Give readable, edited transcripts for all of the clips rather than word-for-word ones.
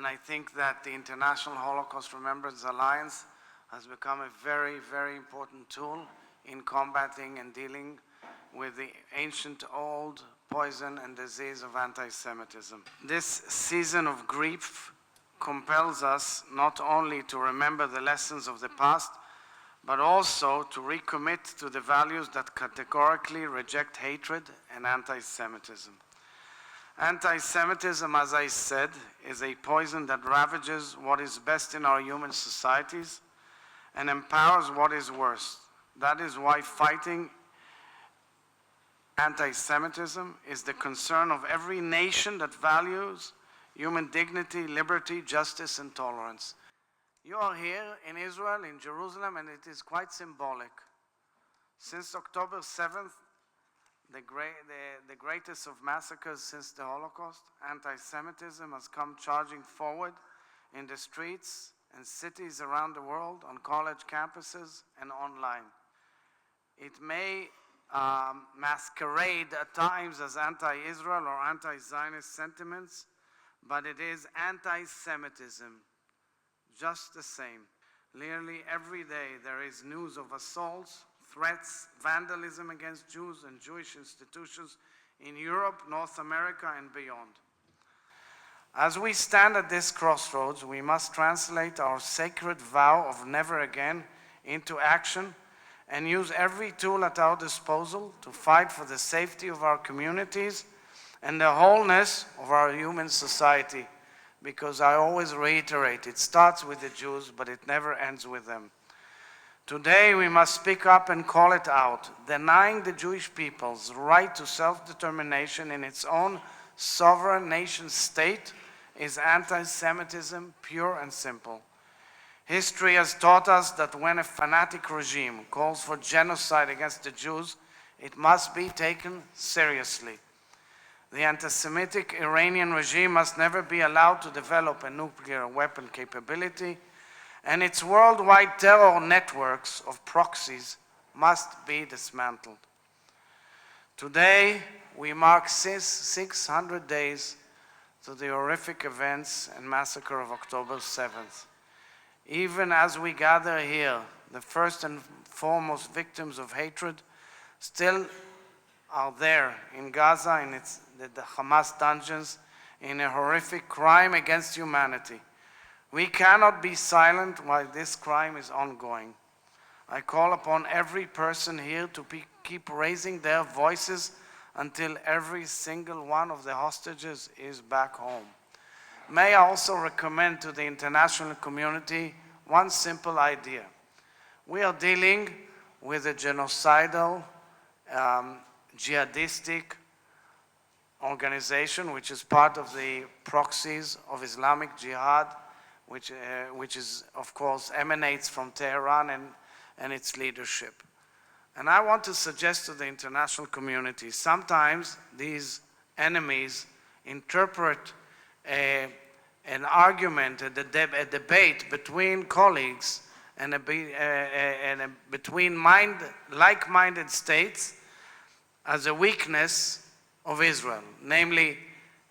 I think that the International Holocaust Remembrance Alliance has become a very, very important tool in combating and dealing with the ancient old poison and disease of anti-Semitism. This season of grief compels us not only to remember the lessons of the past, but also to recommit to the values that categorically reject hatred and anti-Semitism. Anti-Semitism, as I said, is a poison that ravages what is best in our human societies and empowers what is worst. That is why fighting anti-Semitism is the concern of every nation that values human dignity, liberty, justice, and tolerance. You are here in Israel, in Jerusalem, and it is quite symbolic. Since October 7th, the greatest of massacres since the Holocaust, anti-Semitism has come charging forward in the streets and cities around the world, on college campuses and online. It may masquerade at times as anti-Israel or anti-Zionist sentiments, but it is anti-Semitism, just the same. Nearly every day there is news of assaults, threats, vandalism against Jews and Jewish institutions in Europe, North America, and beyond. As we stand at this crossroads, we must translate our sacred vow of never again into action and use every tool at our disposal to fight for the safety of our communities and the wholeness of our human society. Because I always reiterate, it starts with the Jews, but it never ends with them. Today we must speak up and call it out. Denying the Jewish people's right to self-determination in its own sovereign nation state is anti-Semitism, pure and simple. History has taught us that when a fanatic regime calls for genocide against the Jews, it must be taken seriously. The anti-Semitic Iranian regime must never be allowed to develop a nuclear weapon capability, and its worldwide terror networks of proxies must be dismantled. Today, we mark 600 days to the horrific events and massacre of October 7th. Even as we gather here, the first and foremost victims of hatred still are there in Gaza, in the Hamas dungeons, in a horrific crime against humanity. We cannot be silent while this crime is ongoing. I call upon every person here to keep raising their voices until every single one of the hostages is back home. May I also recommend to the international community one simple idea. We are dealing with a genocidal, jihadistic organization which is part of the proxies of Islamic Jihad, which is, of course, emanates from Tehran and its leadership. And I want to suggest to the international community, sometimes these enemies interpret an argument, a debate between colleagues and between like-minded states as a weakness of Israel. Namely,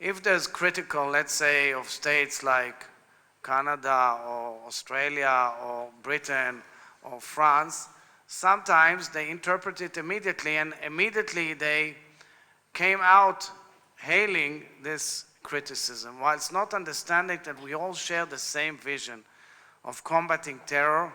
if there's critical, let's say, of states like Canada or Australia or Britain or France, sometimes they interpret it immediately, and immediately they came out hailing this criticism, whilst not understanding that we all share the same vision of combating terror,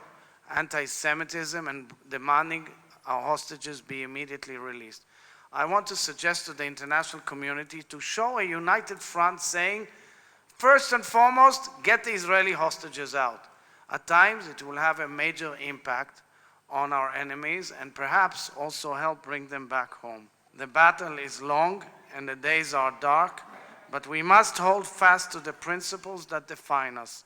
anti-Semitism, and demanding our hostages be immediately released. I want to suggest to the international community to show a united front saying, first and foremost, get the Israeli hostages out. At times, it will have a major impact on our enemies and perhaps also help bring them back home. The battle is long and the days are dark, but we must hold fast to the principles that define us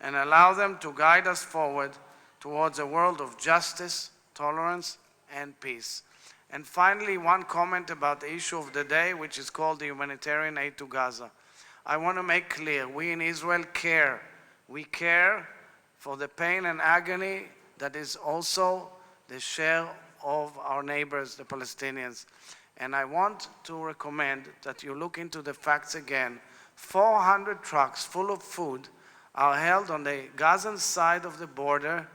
and allow them to guide us forward towards a world of justice, tolerance, and peace. And finally, one comment about the issue of the day, which is called the humanitarian aid to Gaza. I want to make clear, we in Israel care. We care for the pain and agony that is also the share of our neighbors, the Palestinians. And I want to recommend that you look into the facts again 400 trucks full of food are held on the Gazan side of the border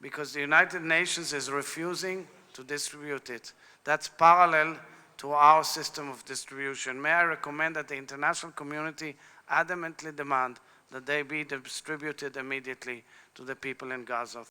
because the United Nations is refusing to distribute it. That's parallel to our system of distribution. May I recommend that the international community adamantly demand that they be distributed immediately to the people in Gaza.